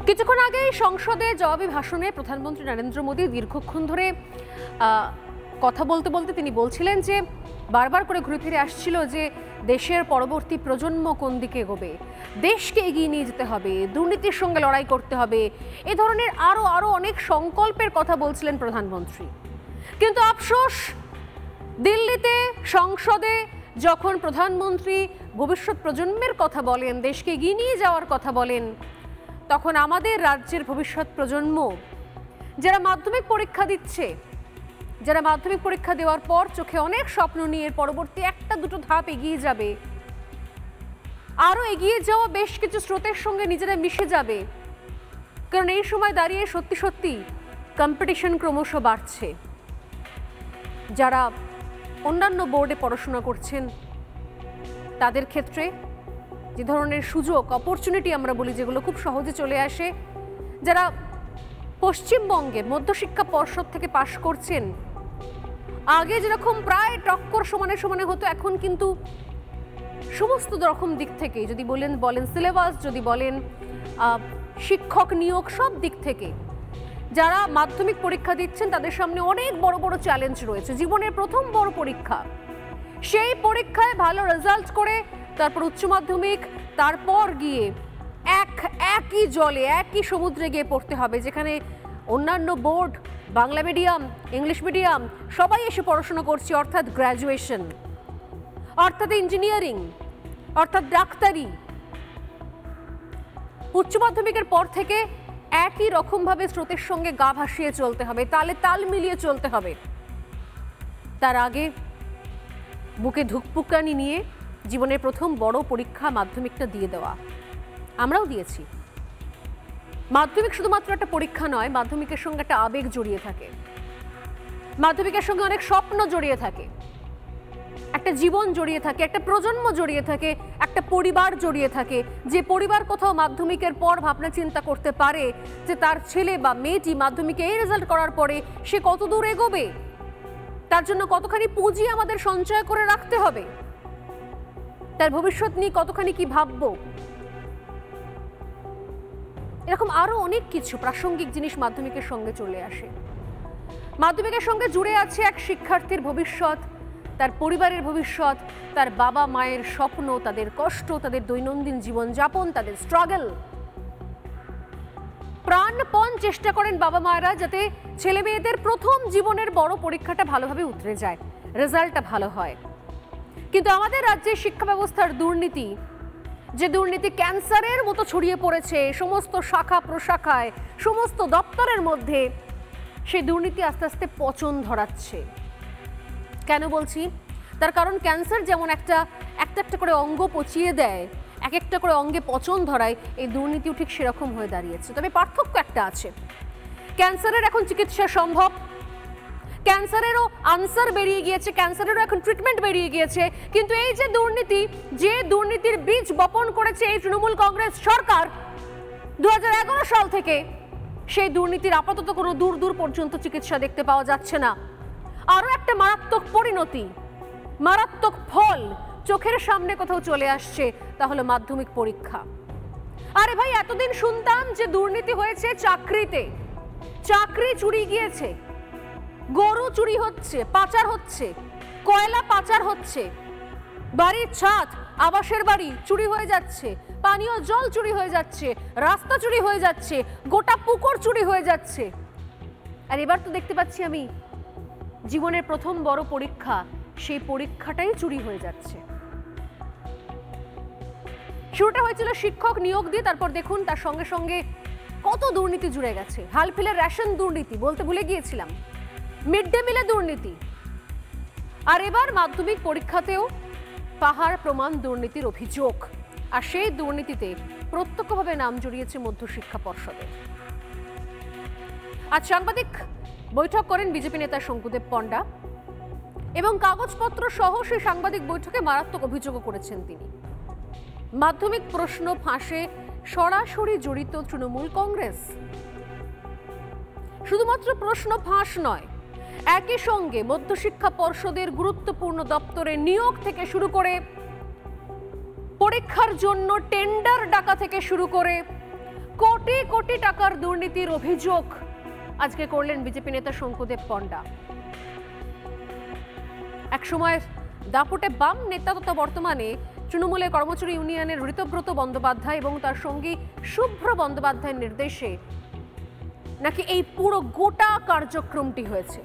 কিছুক্ষণ আগে সংসদে জবাবি ভাষণে প্রধানমন্ত্রী নরেন্দ্র মোদী দীর্ঘক্ষণ ধরে কথা বলতে বলতে তিনি বলছিলেন যে বারবার করে ঘুরে ফিরে আসছিল যে দেশের পরবর্তী প্রজন্ম কোন দিকে এগোবে, দেশকে এগিয়ে নিয়ে যেতে হবে, দুর্নীতির সঙ্গে লড়াই করতে হবে, এ ধরনের আরো অনেক সংকল্পের কথা বলছিলেন প্রধানমন্ত্রী। কিন্তু আফসোস, দিল্লিতে সংসদে যখন প্রধানমন্ত্রী ভবিষ্যৎ প্রজন্মের কথা বলেন, দেশকে এগিয়ে নিয়ে যাওয়ার কথা বলেন, তখন আমাদের রাজ্যের ভবিষ্যৎ প্রজন্ম যারা মাধ্যমিক পরীক্ষা দিচ্ছে, যারা মাধ্যমিক পরীক্ষা দেওয়ার পর চোখে অনেক স্বপ্ন নিয়ে পরবর্তী একটা দুটো ধাপ এগিয়ে যাবে, আরও এগিয়ে যাওয়া বেশ কিছু স্রোতের সঙ্গে নিজেরা মিশে যাবে। কারণ এই সময় দাঁড়িয়ে সত্যি সত্যি কম্পিটিশন ক্রমশ বাড়ছে। যারা অন্যান্য বোর্ডে পড়াশোনা করছেন তাদের ক্ষেত্রে যে ধরনের সুযোগ, অপরচুনিটি আমরা বলি, যেগুলো খুব সহজে চলে আসে, যারা পশ্চিমবঙ্গের মধ্যশিক্ষা পর্ষদ থেকে পাশ করছেন, আগে যেরকম প্রায় টক্কর সমানে সমানে হতো, এখন কিন্তু সমস্ত রকম দিক থেকে, যদি বলেন সিলেবাস, যদি বলেন শিক্ষক নিয়োগ, সব দিক থেকে যারা মাধ্যমিক পরীক্ষা দিচ্ছেন তাদের সামনে অনেক বড় বড় চ্যালেঞ্জ রয়েছে। জীবনের প্রথম বড় পরীক্ষা, সেই পরীক্ষায় ভালো রেজাল্ট করে তারপর উচ্চ মাধ্যমিক, তারপর গিয়ে একই জলে একই সমুদ্রে গিয়ে পড়তে হবে, যেখানে অন্যান্য board, Bangla medium, English medium সবাই এসে পড়াশোনা করছে, অর্থাৎ গ্র্যাজুয়েশন, অর্থাৎ ইঞ্জিনিয়ারিং, অর্থাৎ ডাক্তারি। উচ্চ মাধ্যমিকের পর থেকে একই রকমভাবে স্রোতের সঙ্গে গা ভাসিয়ে চলতে হবে, তালে তাল মিলিয়ে চলতে হবে। তার আগে বুকে ধুকপুকানি নিয়ে জীবনের প্রথম বড় পরীক্ষা মাধ্যমিকটা দিয়ে দেওয়া। আমরাও দিয়েছি। মাধ্যমিক শুধুমাত্র একটা পরীক্ষা নয়, মাধ্যমিকের সঙ্গে একটা আবেগ জড়িয়ে থাকে, মাধ্যমিকের সঙ্গে অনেক স্বপ্ন জড়িয়ে থাকে, একটা জীবন জড়িয়ে থাকে, একটা প্রজন্ম জড়িয়ে থাকে, একটা পরিবার জড়িয়ে থাকে। যে পরিবার কোথাও মাধ্যমিকের পর ভাবনা চিন্তা করতে পারে যে তার ছেলে বা মেয়েটি মাধ্যমিকে এই রেজাল্ট করার পরে সে কত দূর এগোবে, তার জন্য কতখানি পুঁজি আমাদের সঞ্চয় করে রাখতে হবে, তার ভবিষ্যৎ নিয়ে কতখানি কি ভাববো, এরকম আরো অনেক কিছু প্রাসঙ্গিক জিনিস মাধ্যমিকের সঙ্গে চলে আসে। মাধ্যমিকের সঙ্গে জুড়ে আছে এক শিক্ষার্থীর ভবিষ্যৎ, তার পরিবারের ভবিষ্যৎ, তার বাবা মায়ের স্বপ্ন, তাদের কষ্ট, তাদের দৈনন্দিন জীবনযাপন, তাদের স্ট্রাগল। প্রাণপণ চেষ্টা করেন বাবা মায়েরা যাতে ছেলে মেয়েদের প্রথম জীবনের বড় পরীক্ষাটা ভালোভাবে উতরে যায়, রেজাল্টটা ভালো হয়। কিন্তু আমাদের রাজ্যের শিক্ষা ব্যবস্থার দুর্নীতি, যে দুর্নীতি ক্যান্সারের মতো ছড়িয়ে পড়েছে সমস্ত শাখা প্রশাখায়, সমস্ত দপ্তরের মধ্যে, সেই দুর্নীতি আস্তে আস্তে পচন ধরাচ্ছে। কেন বলছি? তার কারণ ক্যান্সার যেমন একটা করে অঙ্গ পচিয়ে দেয়, এক একটা করে অঙ্গে পচন ধরায়, এই দুর্নীতিও ঠিক সেরকম হয়ে দাঁড়িয়েছে। তবে পার্থক্য একটা আছে, ক্যান্সারের এখন চিকিৎসা সম্ভব, ক্যান্সারেরও আনসার বেরিয়ে গিয়েছে, ক্যান্সারেরও এখন ট্রিটমেন্ট বেরিয়ে গিয়েছে। কিন্তু এই যে দুর্নীতি, যে দুর্নীতির বীজ বপন করেছে এই তৃণমূল কংগ্রেস সরকার 2011 সাল থেকে, সেই দুর্নীতির আপাতত কোনো দূর পর্যন্ত চিকিৎসা দেখতে পাওয়া যাচ্ছে না। আরও একটা মারাত্মক পরিণতি, মারাত্মক ফল চোখের সামনে কোথাও চলে আসছে, তা হলো মাধ্যমিক পরীক্ষা। আরে ভাই, এতদিন শুনতাম যে দুর্নীতি হয়েছে চাকরিতে, চাকরি চুরি গিয়েছে, গরু চুরি হচ্ছে, পাচার হচ্ছে, কয়লা পাচার হচ্ছে, বাড়ির ছাদ, আবাসের বাড়ি চুরি হয়ে যাচ্ছে, পানীয় জল চুরি হয়ে যাচ্ছে, রাস্তা চুরি হয়ে যাচ্ছে, গোটা পুকুর চুরি হয়ে যাচ্ছে। আর এবার তো দেখতে পাচ্ছি আমি জীবনের প্রথম বড় পরীক্ষা, সেই পরীক্ষাটাই চুরি হয়ে যাচ্ছে। শুরুটা হয়েছিল শিক্ষক নিয়োগ দিয়ে, তারপর দেখুন তার সঙ্গে সঙ্গে কত দুর্নীতি জুড়ে গেছে। হালফিলের রেশন দুর্নীতি বলতে ভুলে গিয়েছিলাম, মিড ডে মিলে দুর্নীতি, আর এবার মাধ্যমিক পরীক্ষাতেও পাহাড় প্রমাণ দুর্নীতির অভিযোগ। আর সেই দুর্নীতিতে প্রত্যক্ষভাবে নাম জড়িয়েছে মধ্যশিক্ষা পর্ষদের। আজ সাংবাদিক বৈঠক করেন বিজেপি নেতা শঙ্কুদেব পণ্ডা, এবং কাগজপত্র সহ সেই সাংবাদিক বৈঠকে মারাত্মক অভিযোগও করেছেন তিনি। মাধ্যমিক প্রশ্ন ফাঁসে সরাসরি জড়িত তৃণমূল কংগ্রেস। শুধুমাত্র প্রশ্ন ফাঁস নয়, একই সঙ্গে মধ্যশিক্ষা পর্ষদের গুরুত্বপূর্ণ দপ্তরে নিয়োগ থেকে শুরু করে, পরীক্ষার জন্য টেন্ডার ডাকা থেকে শুরু করে, কোটি কোটি টাকার দুর্নীতির অভিযোগ আজকে করলেন বিজেপি নেতা শঙ্কুদেব পণ্ডা। একসময় দাপুটে বাম নেতা তথা বর্তমানে তৃণমূলের কর্মচারী ইউনিয়নের ঋতব্রত বন্দ্যোপাধ্যায় এবং তার সঙ্গী শুভ্র বন্দ্যোপাধ্যায়ের নির্দেশে নাকি এই পুরো গোটা কার্যক্রমটি হয়েছে।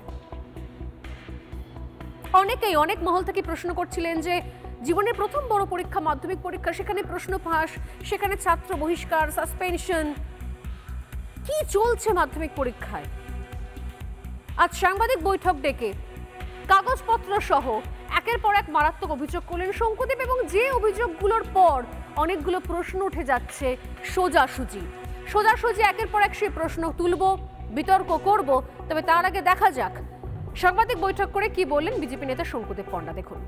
অনেক মহল থেকে প্রশ্ন করছিলেন যে জীবনের প্রথম বড় পরীক্ষা মাধ্যমিক পরীক্ষা, সেখানে প্রশ্ন ফাঁস, সেখানে ছাত্র বহিষ্কার, সাসপেনশন, কি চলছে মাধ্যমিক পরীক্ষায়। আজ সাংবাদিক বৈঠক ডেকে কাগজপত্র সহ একের পর এক মারাত্মক অভিযোগ করলেন শঙ্কুদেব, এবং যে অভিযোগগুলোর পর অনেকগুলো প্রশ্ন উঠে যাচ্ছে সোজাসুজি একের পর এক সেই প্রশ্ন তুলব, বিতর্ক করব। তবে তার আগে দেখা যাক সাংবাদিক বৈঠক করে কি বললেন বিজেপি নেতা শঙ্কুদেব পণ্ডা। দেখুন,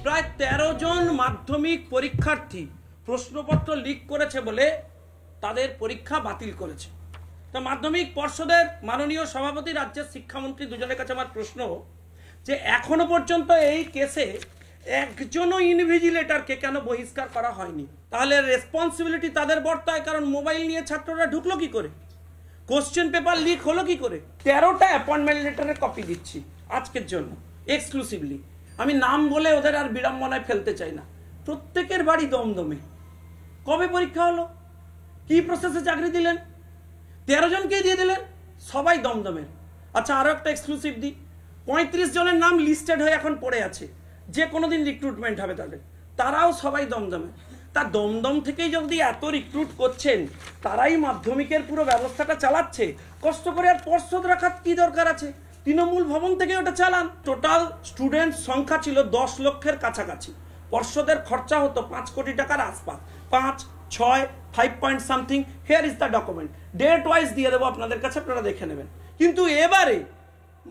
প্রায় 13 জন মাধ্যমিক পরীক্ষার্থী প্রশ্নপত্র লিক করেছে বলে তাদের পরীক্ষা বাতিল করেছে। তা মাধ্যমিক পর্ষদের মাননীয় সভাপতি, রাজ্যের শিক্ষামন্ত্রী, দুজনের কাছে আমার প্রশ্ন যে এখনো পর্যন্ত এই কেসে একজনও ইনভিজিলেটরকে কেন বহিষ্কার করা হয়নি? তাহলে রেসপন্সিবিলিটি তাদের বর্তায়, কারণ মোবাইল নিয়ে ছাত্ররা ঢুকলো কি করে, কোশ্চেন পেপার লিক হলো কি করে। 13টা অ্যাপয়েন্টমেন্ট লেটারের কপি দিচ্ছি আজকের জন্য এক্সক্লুসিভলি। আমি নাম বলে ওদের আর বিড়ম্বনায় ফেলতে চাই না। প্রত্যেকের বাড়ি দমদমে। কবে পরীক্ষা হলো, কি প্রসেসে চাকরি দিলেন, 13 জনকেই দিয়ে দিলেন, সবাই দমদমের। আচ্ছা, আরো একটা এক্সক্লুসিভ দিই, 35 জনের নাম লিস্টেড হয়ে এখন পড়ে আছে, যে কোনোদিন রিক্রুটমেন্ট হবে তাদের, তারাও সবাই দমদমে। তা দমদম থেকেই যদি এত রিক্রুট করছেন, তারাই মাধ্যমিকের পুরো ব্যবস্থাটা চালাচ্ছে, কষ্ট করে আর পর্ষদ রাখার কি দরকার আছে? তৃণমূল ভবন থেকে ওটা চালান। টোটাল স্টুডেন্ট সংখ্যা ছিল 10 লক্ষের কাছাকাছি। পর্ষদের খরচা হতো 5 কোটি টাকার আশপাশ, 5, 6, 5 point something. Here is the document, date wise দিয়ে দেবো আপনাদের কাছে, আপনারা দেখে নেবেন। কিন্তু এবারে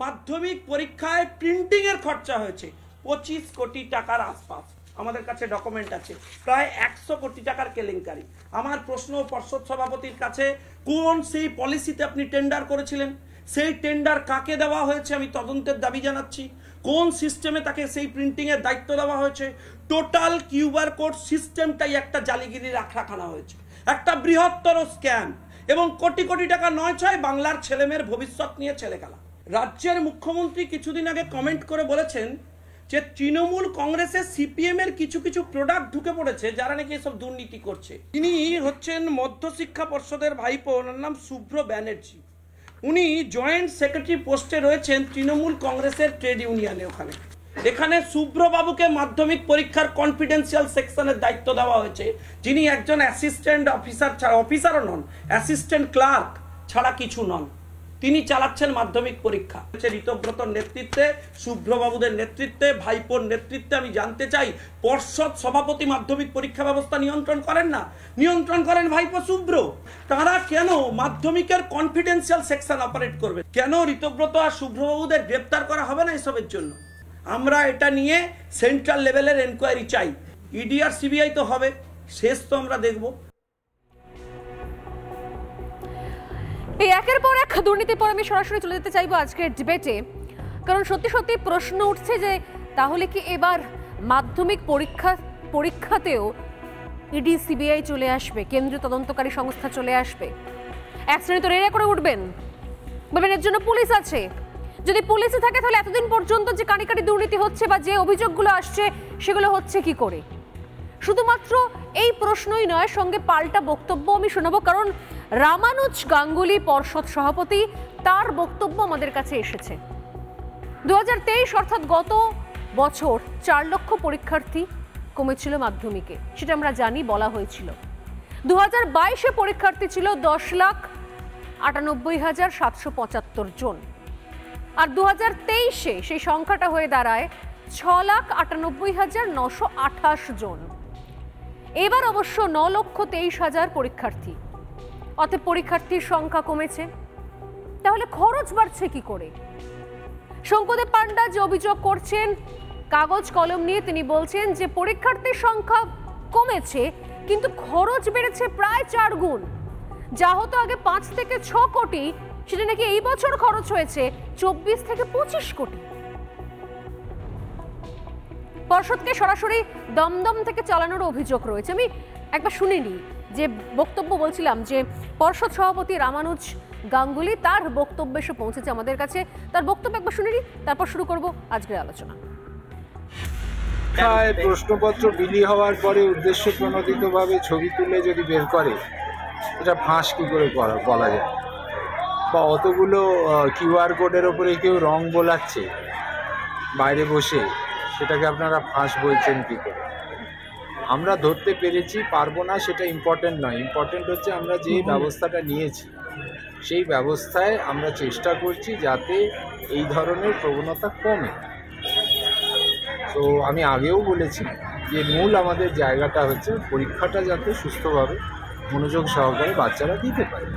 মাধ্যমিক পরীক্ষায় প্রিন্টিং এর খরচা হয়েছে 25 কোটি টাকার আশপাশ। আমাদের কাছে ডকুমেন্ট আছে, প্রায় 100 কোটি টাকার কেলেঙ্কারি। আমার প্রশ্ন পর্ষদ সভাপতির কাছে, কোন সেই পলিসিতে আপনি টেন্ডার করেছিলেন? সেই টেন্ডার কাকে দেওয়া হয়েছে? আমি তদন্তের দাবি জানাচ্ছি। কোন সিস্টেমে তাকে সেই প্রিন্টিং এর দায়িত্ব দেওয়া হয়েছে? টোটাল কিউআর কোড সিস্টেমটাই একটা জালিগিরির আখড়াখানা হয়েছে, একটা বৃহত্তর স্ক্যাম, এবং কোটি কোটি টাকা নয় ছয় বাংলার ছেলেমেয়ের ভবিষ্যৎ নিয়ে ছেলেখেলা। রাজ্যের মুখ্যমন্ত্রী কিছুদিন আগে কমেন্ট করে বলেছেন যে তৃণমূল কংগ্রেসের সিপিএম এর কিছু কিছু প্রোডাক্ট ঢুকে পড়েছে যারা নাকি এসব দুর্নীতি করছে। তিনি হচ্ছেন মধ্যশিক্ষা পর্ষদের ভাইপো, ওনার নাম শুভ্র ব্যানার্জি। উনি জয়েন্ট সেক্রেটারি পোস্টে রয়েছেন তৃণমূল কংগ্রেসের ট্রেড ইউনিয়নে। এখানে শুভ্রবাবুকে মাধ্যমিক পরীক্ষার কনফিডেন্সিয়াল সেকশনের দায়িত্ব দেওয়া হয়েছে, যিনি একজন অ্যাসিস্ট্যান্ট অফিসার ছাড়া, অফিসারও নন, অ্যাসিস্ট্যান্ট ক্লার্ক ছাড়া কিছু নন। তিনি চালাচ্ছেন মাধ্যমিক পরীক্ষা। ঋতব্রতর নেতৃত্বে, শুভ্রবাবুদের নেতৃত্বে, ভাইপোর নেতৃত্বে। আমি জানতে চাই, পর্ষদ সভাপতি মাধ্যমিক পরীক্ষা ব্যবস্থা নিয়ন্ত্রণ করেন না, নিয়ন্ত্রণ করেন ভাইপো শুভ্র। তারা কেন মাধ্যমিকের কনফিডেন্সিয়াল সেকশন অপারেট করবে? কেন ঋতব্রত আর শুভ্রবাবুদের গ্রেপ্তার করা হবে না এসবের জন্য? আমরা এটা নিয়ে সেন্ট্রাল লেভেলের এনকোয়ারি চাই। ইডি আর সিবিআই তো হবে, শেষ তো আমরা দেখব। এই একের পর এক দুর্নীতির পর আমি সরাসরি চলে যেতে চাইবো আজকের ডিবেটে, কারণ সত্যি সত্যি প্রশ্ন উঠছে যে তাহলে কি এবার মাধ্যমিক পরীক্ষাতেও ইডি সিবিআই চলে আসবে, কেন্দ্রীয় তদন্তকারী সংস্থা চলে আসবে? এক শ্রেণী তো রেড়ে করে উঠবেন, বলবেন এর জন্য পুলিশ আছে। যদি পুলিশে থাকে তাহলে এতদিন পর্যন্ত যে কারিগরি দুর্নীতি হচ্ছে বা যে অভিযোগগুলো আসছে সেগুলো হচ্ছে কি করে? শুধুমাত্র এই প্রশ্নই নয়, সঙ্গে পাল্টা বক্তব্য আমি শোনাবো, কারণ রামানুজ গাঙ্গুলি পর্ষদ সভাপতি, তার বক্তব্য আমাদের কাছে এসেছে। 2023 অর্থাৎ গত বছর 4 লক্ষ পরীক্ষার্থী কমেছিল মাধ্যমিকে, সেটা আমরা জানি, বলা হয়েছিল। 2022-এ পরীক্ষার্থী ছিল 10,98,775 জন, আর 2023-এ সেই সংখ্যাটা হয়ে দাঁড়ায় 6,98,928 জন। এবার অবশ্য 9,23,000 পরীক্ষার্থী, অতএব পরীক্ষার্থীর সংখ্যা কমেছে। তাহলে খরচ বাড়ছে কি করে? শঙ্কুদেব পণ্ডা যে অভিযোগ করছেন কাগজ কলম নিয়ে, তিনি বলছেন যে পরীক্ষার্থীর সংখ্যা কমেছে কিন্তু খরচ বেড়েছে প্রায় 4 গুণ। যা হতো আগে 5 থেকে 6 কোটি, সেটা নাকি এই বছর খরচ হয়েছে 24 থেকে 25 কোটি। পর্ষদকে সরাসরি দমদম থেকে চালানোর অভিযোগ রয়েছে। আমি একবার শুনিনি যে বক্তব্য বলছিলাম যে পর্ষদ সভাপতি রামানুজ গাঙ্গুলি তার বক্তব্য এসে পৌঁছেছে আমাদের কাছে, তার বক্তব্য একবার শুনিনি, তারপর শুরু করব আজকের আলোচনা। প্রশ্নপত্র বিলি হওয়ার পরে উদ্দেশ্য প্রণোদিতভাবে ছবি তুলে যদি বের করে, এটা ফাঁস কী করে বলা যায়? বা অতগুলো কিউআর কোডের ওপরে কেউ রং বোলাচ্ছে বাইরে বসে, সেটাকে আপনারা ফাঁস বলছেন কী করে? আমরা ধরতে পেরেছি পারবো না সেটা ইম্পর্টেন্ট নয়, ইম্পর্টেন্ট হচ্ছে আমরা যে ব্যবস্থাটা নিয়েছি সেই ব্যবস্থায় আমরা চেষ্টা করছি যাতে এই ধরনের প্রবণতা কমে। তো আমি আগেও বলেছি যে মূল আমাদের জায়গাটা হচ্ছে পরীক্ষাটা যাতে সুস্থভাবে মনোযোগ সহকারে বাচ্চারা দিতে পারে।